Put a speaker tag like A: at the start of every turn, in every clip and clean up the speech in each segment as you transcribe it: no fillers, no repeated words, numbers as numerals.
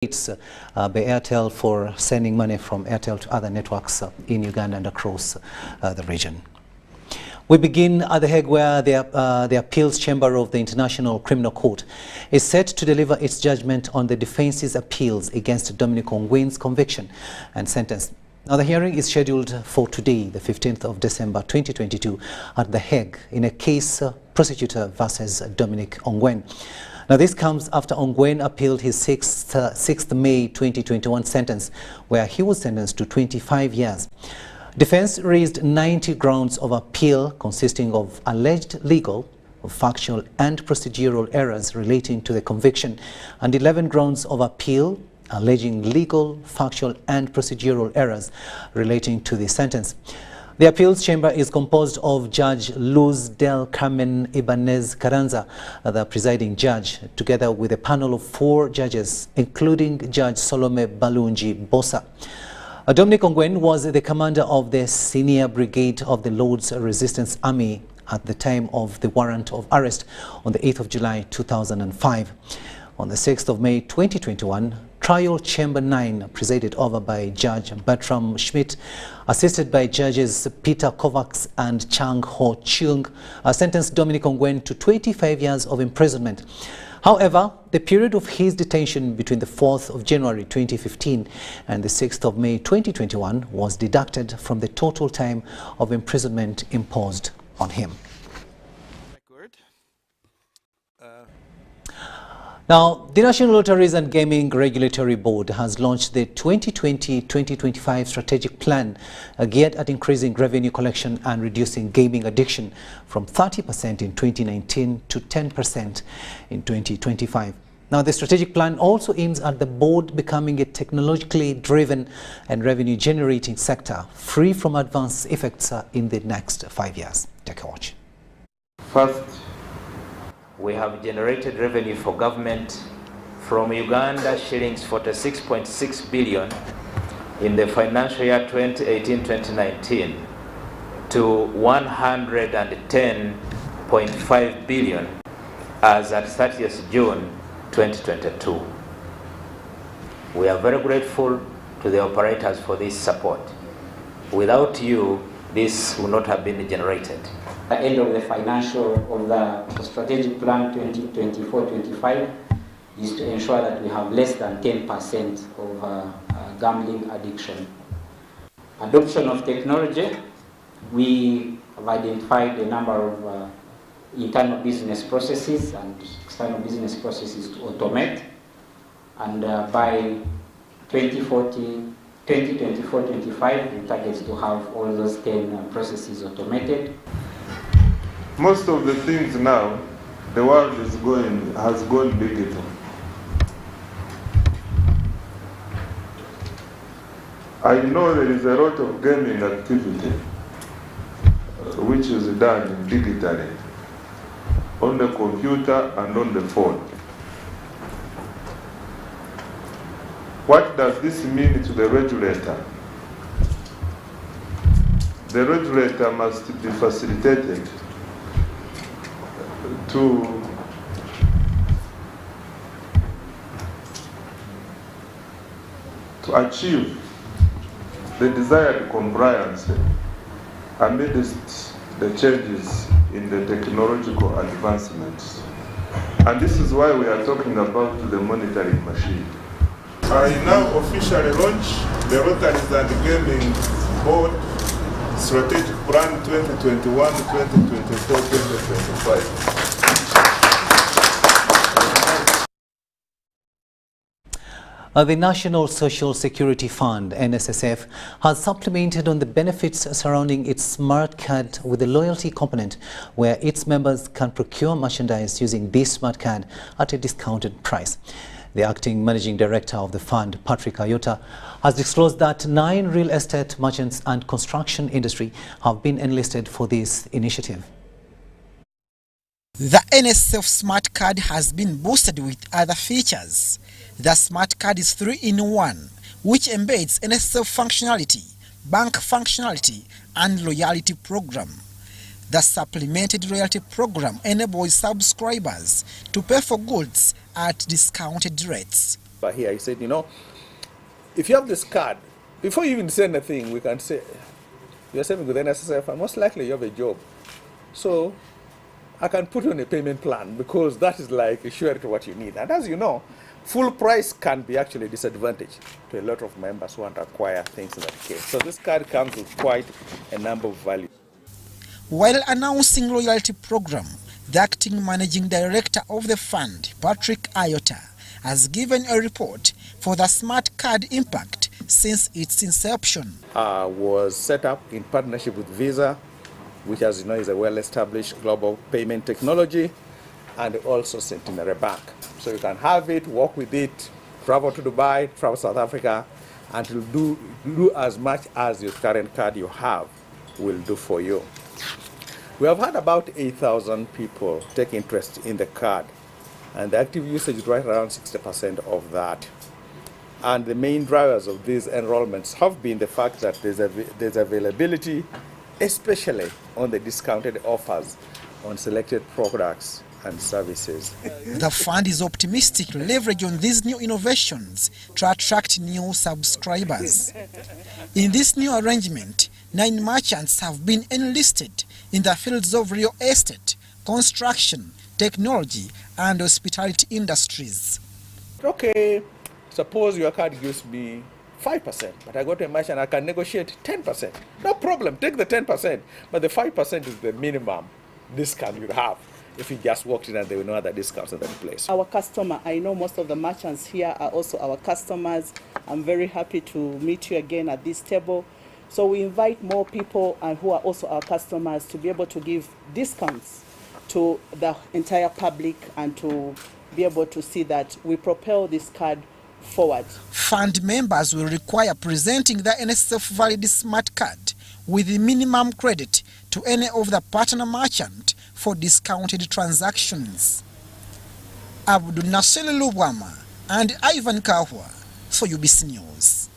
A: by Airtel for sending money from Airtel to other networks in Uganda and across the region. We begin at The Hague, where the appeals chamber of the International Criminal Court is set to deliver its judgment on the defense's appeals against Dominic Ongwen's conviction and sentence. Now, the hearing is scheduled for today, the 15th of December 2022, at The Hague in a case prosecutor versus Dominic Ongwen. Now, this comes after Ongwen appealed his 6th May 2021 sentence, where he was sentenced to 25 years. Defense raised 90 grounds of appeal consisting of alleged legal, factual and procedural errors relating to the conviction, and 11 grounds of appeal alleging legal, factual and procedural errors relating to the sentence. The appeals chamber is composed of Judge Luz del Carmen Ibanez Carranza, the presiding judge, together with a panel of 4 judges, including Judge Salome Balungi Bosa. Dominic Ongwen was the commander of the senior brigade of the Lord's Resistance Army at the time of the warrant of arrest on the 8th of July 2005. On the 6th of May 2021, Trial Chamber 9, presided over by Judge Bertram Schmidt, assisted by Judges Peter Kovacs and Chang Ho Chung, sentenced Dominic Ongwen to 25 years of imprisonment. However, the period of his detention between the 4th of January 2015 and the 6th of May 2021 was deducted from the total time of imprisonment imposed on him. Now, the National Lotteries and Gaming Regulatory Board has launched the 2020-2025 strategic plan geared at increasing revenue collection and reducing gaming addiction from 30% in 2019 to 10% in 2025. Now, the strategic plan also aims at the board becoming a technologically driven and revenue-generating sector, free from adverse effects in the next 5 years. Take a watch.
B: First, we have generated revenue for government from Uganda shillings 46.6 billion in the financial year 2018-2019 to 110.5 billion as at 30th June 2022. We are very grateful to the operators for this support. Without you, this would not have been generated.
C: The end of the financial of the strategic plan 2024-25 is to ensure that we have less than 10% of gambling addiction. Adoption of technology, we have identified a number of internal business processes and external business processes to automate, and by 2024-25 we target to have all those 10 processes automated.
D: Most of the things now, the world has gone digital. I know there is a lot of gaming activity which is done digitally, on the computer and on the phone. What does this mean to the regulator? The regulator must be facilitated to achieve the desired compliance amidst the changes in the technological advancements. And this is why we are talking about the monitoring machine.
E: I now officially launch the Lotteries and Gaming Board Strategic Plan 2021-2024-2025.
A: The National Social Security Fund, NSSF, has supplemented on the benefits surrounding its smart card with a loyalty component where its members can procure merchandise using this smart card at a discounted price. The acting managing director of the fund, Patrick Ayota, has disclosed that 9 real estate merchants and construction industry have been enlisted for this initiative.
F: The NSSF Smart Card has been boosted with other features. The Smart Card is 3-in-1, which embeds NSSF functionality, bank functionality, and loyalty program. The supplemented loyalty program enables subscribers to pay for goods at discounted rates.
G: But here he said, you know, if you have this card, before you even send a thing, we can say, you're saving with NSSF, and most likely you have a job. So I can put you on a payment plan because that is like a surety to what you need. And as you know, full price can be actually a disadvantage to a lot of members who want to acquire things in that case. So this card comes with quite a number of values.
F: While announcing loyalty program, the acting managing director of the fund, Patrick Ayota, has given a report for the smart card impact since its inception.
G: Was set up in partnership with Visa, which, as you know, is a well-established global payment technology, and also Centenary Bank. So you can have it, work with it, travel to Dubai, travel to South Africa, and to do as much as your current card you have will do for you. We have had about 8,000 people take interest in the card, and the active usage is right around 60% of that. And the main drivers of these enrollments have been the fact that there's availability, especially on the discounted offers on selected products and services.
F: The fund is optimistic to leverage on these new innovations to attract new subscribers. In this new arrangement, 9 merchants have been enlisted in the fields of real estate, construction, technology, and hospitality industries.
G: Okay, suppose your card gives me 5%, but I go to a merchant, I can negotiate 10%. No problem, take the 10%, but the 5% is the minimum discount you have. If you just walked in and there were no other discounts in that place.
H: Our customer, I know most of the merchants here are also our customers. I'm very happy to meet you again at this table. So we invite more people who are also our customers to be able to give discounts to the entire public and to be able to see that we propel this card forward.
F: Fund members will require presenting the NSSF valid smart card with the minimum credit to any of the partner merchant for discounted transactions. Abdul Nasser Lubwama and Ivan Kahwa for UBC News.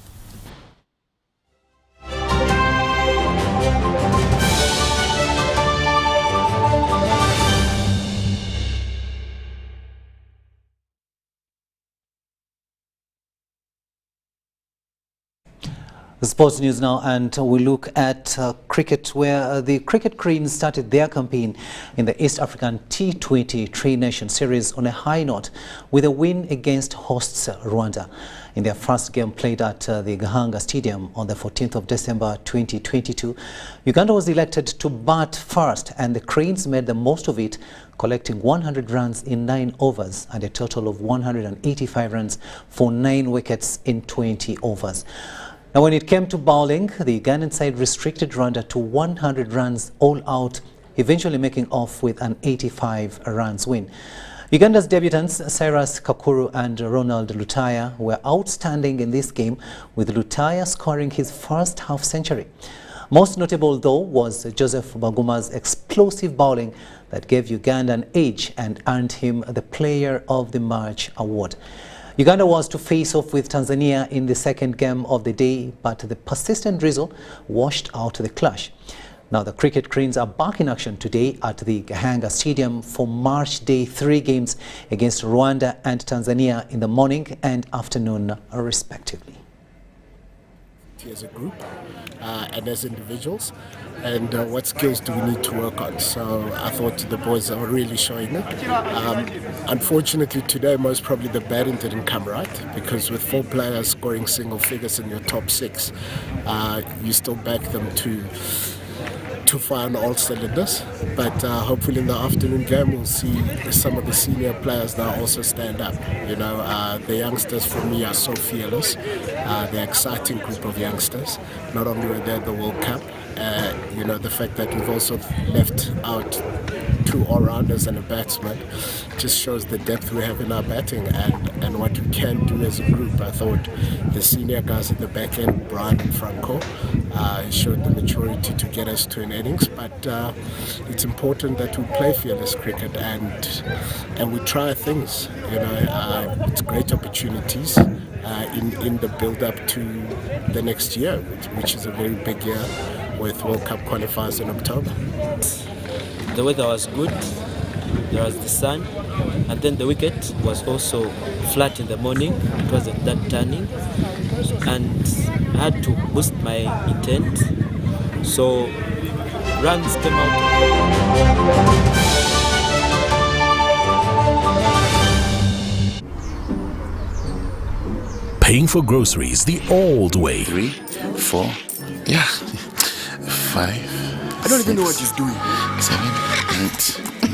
A: Sports news now, and we look at cricket, where the Cricket Queens started their campaign in the East African T20 Tri Nation Series on a high note with a win against hosts Rwanda. In their first game played at the Gahanga Stadium on the 14th of December 2022, Uganda was elected to bat first, and the Cranes made the most of it, collecting 100 runs in 9 overs and a total of 185 runs for 9 wickets in 20 overs. Now, when it came to bowling, the Ugandan side restricted Rwanda to 100 runs all out, eventually making off with an 85 runs win. Uganda's debutants Cyrus Kakuru and Ronald Lutaya were outstanding in this game, with Lutaya scoring his first half century. Most notable, though, was Joseph Baguma's explosive bowling that gave Uganda an edge and earned him the Player of the Match award. Uganda was to face off with Tanzania in the second game of the day, but the persistent drizzle washed out the clash. Now, the Cricket Queens are back in action today at the Gahanga Stadium for March Day 3 games against Rwanda and Tanzania in the morning and afternoon, respectively.
I: As a group and as individuals, and what skills do we need to work on. So I thought the boys are really showing it. Unfortunately today, most probably the batting didn't come right, because with 4 players scoring single figures in your top 6, you still back them to fire on all cylinders. But hopefully in the afternoon game we'll see some of the senior players now also stand up. You know, the youngsters for me are so fearless. They're an exciting group of youngsters. Not only were they at the World Cup, you know, the fact that we've also left out 2 all-rounders and a batsman just shows the depth we have in our batting and what we can do as a group. I thought the senior guys at the back end, Brian and Franco, showed the maturity to get us to an innings, but it's important that we play fearless cricket and we try things. You know, it's great opportunities in the build-up to the next year, which is a very big year with World Cup qualifiers in October.
J: The weather was good, there was the sun, And then the wicket was also flat in the morning. It wasn't that turning. And I had to boost my intent. So runs came out.
K: Paying for groceries the old way.
L: 3, 4, yeah, 5.
I: I don't even know what he's doing.
L: 7,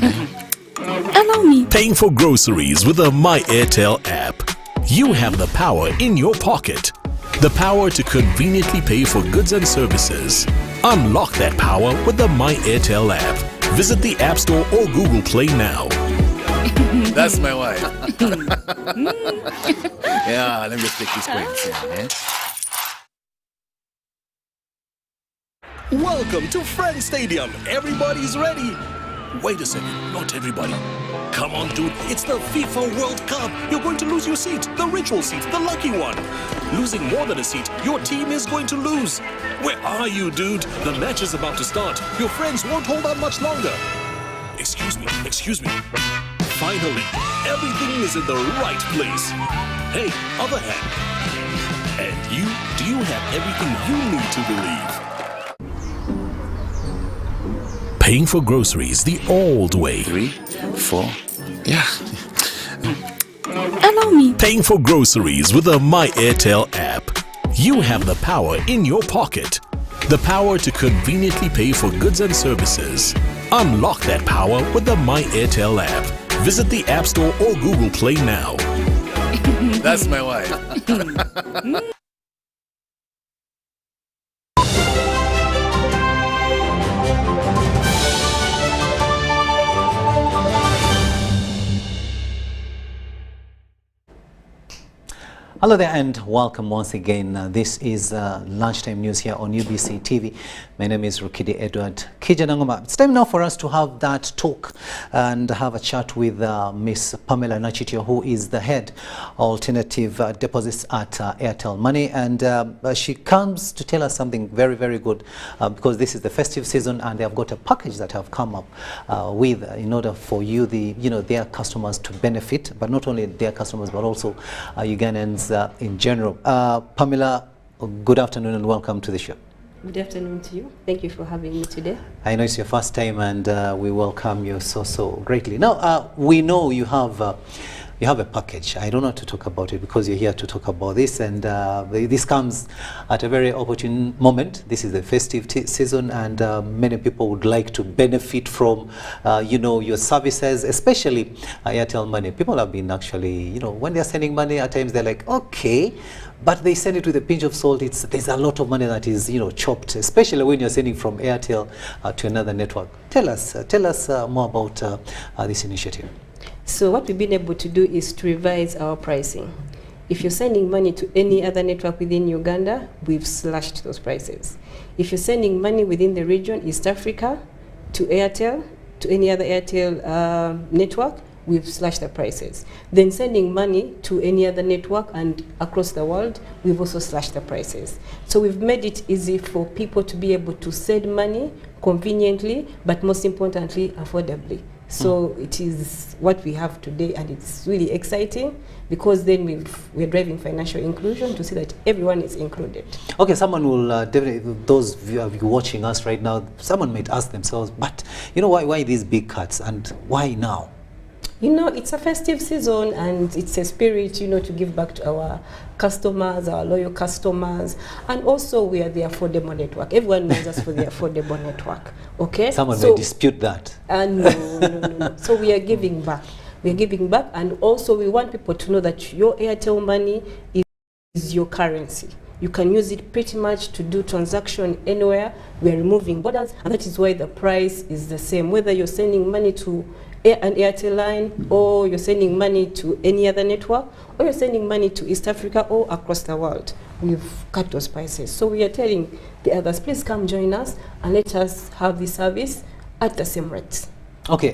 L: 8, 9.
K: Allow me. Paying for groceries with the My Airtel app. You have the power in your pocket. The power to conveniently pay for goods and services. Unlock that power with the My Airtel app. Visit the App Store or Google Play now.
L: That's my wife. Yeah, let me just take this point.
K: Welcome to Friends Stadium. Everybody's ready. Wait a second, not everybody. Come on, dude, it's the FIFA World Cup. You're going to lose your seat, the ritual seat, the lucky one. Losing more than a seat, your team is going to lose. Where are you, dude? The match is about to start. Your friends won't hold on much longer. Excuse me. Finally, everything is in the right place. Hey, other hand. And you, do you have everything you need to believe? Paying for groceries the old way.
L: 3, 4, yeah.
K: Allow me. Paying for groceries with the My Airtel app. You have the power in your pocket. The power to conveniently pay for goods and services. Unlock that power with the My Airtel app. Visit the App Store or Google Play now.
L: That's my wife.
A: Hello there and welcome once again. This is Lunchtime News here on UBC TV. My name is Rukidi Edward Kijanangoma. It's time now for us to have that talk and have a chat with Miss Pamela Nachitio, who is the head alternative deposits at Airtel Money, and she comes to tell us something very, very good because this is the festive season and they have got a package that have come up with in order for you, their customers to benefit, but not only their customers but also Ugandans in general. Pamela, good afternoon and welcome to the show.
M: Good afternoon to you. Thank you for having me today.
A: I know it's your first time and we welcome you so greatly. Now, we know you have a package. I don't know how to talk about it because you're here to talk about this, and this comes at a very opportune moment. This is the festive season and many people would like to benefit from your services, especially Airtel Money. People have been actually, when they're sending money at times they're like, okay, but they send it with a pinch of salt. There's a lot of money that is chopped, especially when you're sending from Airtel to another network. Tell us more about this initiative.
M: So what we've been able to do is to revise our pricing. If you're sending money to any other network within Uganda, we've slashed those prices. If you're sending money within the region, East Africa, to Airtel, to any other Airtel network, we've slashed the prices. Then sending money to any other network and across the world, we've also slashed the prices. So we've made it easy for people to be able to send money conveniently, but most importantly, affordably. So it is what we have today, and it's really exciting because then we're driving financial inclusion to see that everyone is included. Okay, someone will definitely, those of you watching us right now, someone might ask themselves, but why these big cuts and why now? It's a festive season and it's a spirit, to give back to our customers, our loyal customers, and also we are the affordable network. Everyone knows us for the affordable network. Okay? Someone may dispute that. No. So we are giving back. We are giving back, and also we want people to know that your Airtel Money is your currency. You can use it pretty much to do transaction anywhere. We are removing borders, and that is why the price is the same. Whether you're sending money to an Airtel line, or you're sending money to any other network, or you're sending money to East Africa or across the world, we've cut those prices. So we are telling the others, please come join us and let us have the service at the same rates. Okay,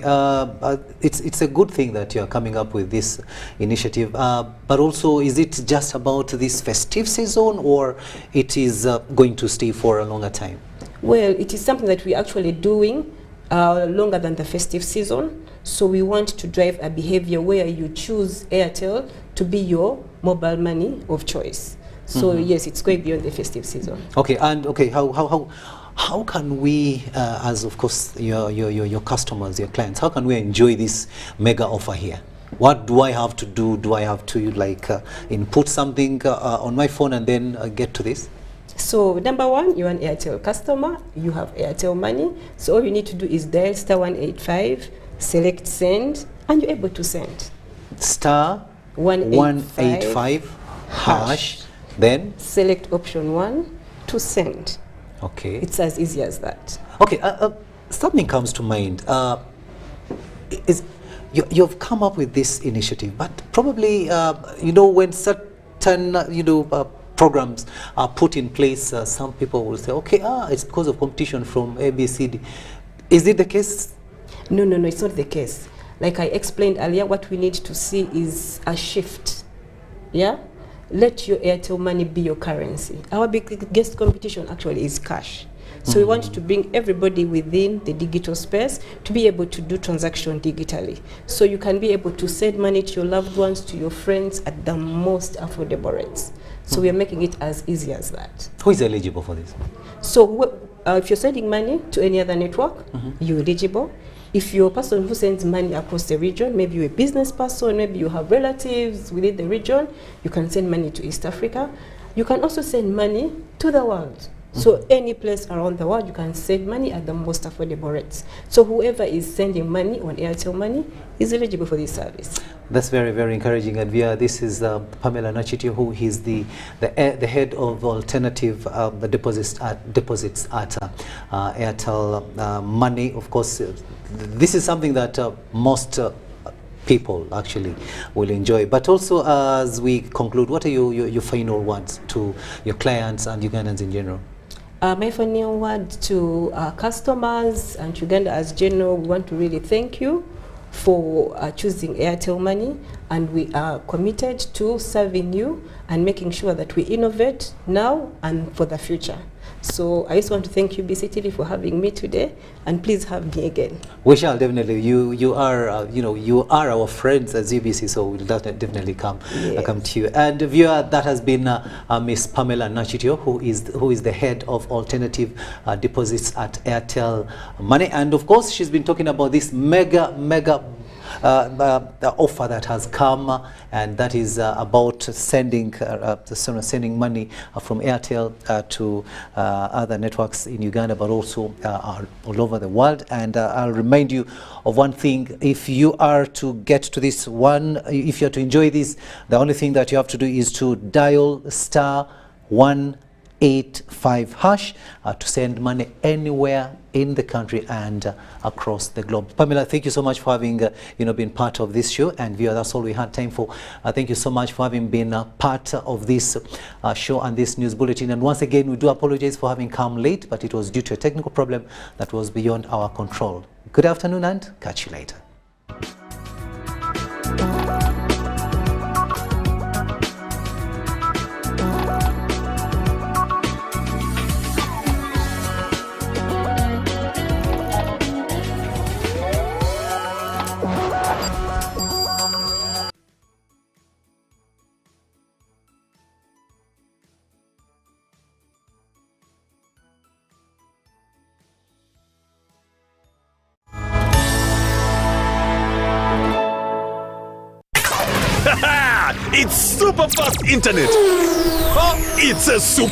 M: it's a good thing that you're coming up with this initiative, but also is it just about this festive season, or it is going to stay for a longer time? Well, it is something that we're actually doing longer than the festive season. So we want to drive a behavior where you choose Airtel to be your mobile money of choice. So yes, it's going beyond the festive season.
A: Okay, and okay, how can we, as of course your customers, your clients, how can we enjoy this mega offer here? What do I have to do? Do I have to like input something on my phone and then get to this?
M: So number one, you're an Airtel customer, you have Airtel money. So all you need to do is dial *185, select send, and you're able to send.
A: *185 hash, then
M: select option 1 to send.
A: Okay.
M: It's as easy as that.
A: Okay, something comes to mind. You've come up with this initiative, but probably, when certain, programs are put in place, some people will say, okay, it's because of competition from ABCD. Is it the case?
M: No, it's not the case. Like I explained earlier, what we need to see is a shift. Yeah? Let your Airtel money be your currency. Our biggest competition actually is cash. So we want to bring everybody within the digital space to be able to do transaction digitally. So you can be able to send money to your loved ones, to your friends at the most affordable rates. So we are making it as easy as that.
A: Who is eligible for this?
M: So if you're sending money to any other network, you're eligible. If you're a person who sends money across the region, maybe you're a business person, maybe you have relatives within the region, you can send money to East Africa. You can also send money to the world. So any place around the world, you can send money at the most affordable rates. So whoever is sending money on Airtel Money is eligible for this service.
A: That's very, very encouraging. And this is Pamela Nachitio, who is the head of alternative deposits at Airtel Money. Of course, this is something that most people actually will enjoy. But also, as we conclude, what are your final words to your clients and Ugandans in general?
M: My final word to our customers and Uganda as general, we want to really thank you for choosing Airtel Money, and we are committed to serving you and making sure that we innovate now and for the future. So I just want to thank UBC TV for having me today, and please have me again.
A: We shall definitely. You are you are our friends as UBC, so we'll definitely come to you. And viewer, that has been Miss Pamela Nachitio, who is the head of alternative deposits at Airtel Money, and of course she's been talking about this mega the offer that has come, and that is about sending money from Airtel to other networks in Uganda, but also all over the world. And I'll remind you of one thing: if you are to get to this one, if you are to enjoy this, the only thing that you have to do is to dial *185 hash to send money anywhere in the country and across the globe. Pamela, thank you so much for having been part of this show, and viewer, that's all we had time for. Thank you so much for having been part of this show and this news bulletin. And once again, we do apologize for having come late, but it was due to a technical problem that was beyond our control. Good afternoon and catch you later.
K: It's super fast internet. Oh, it's a super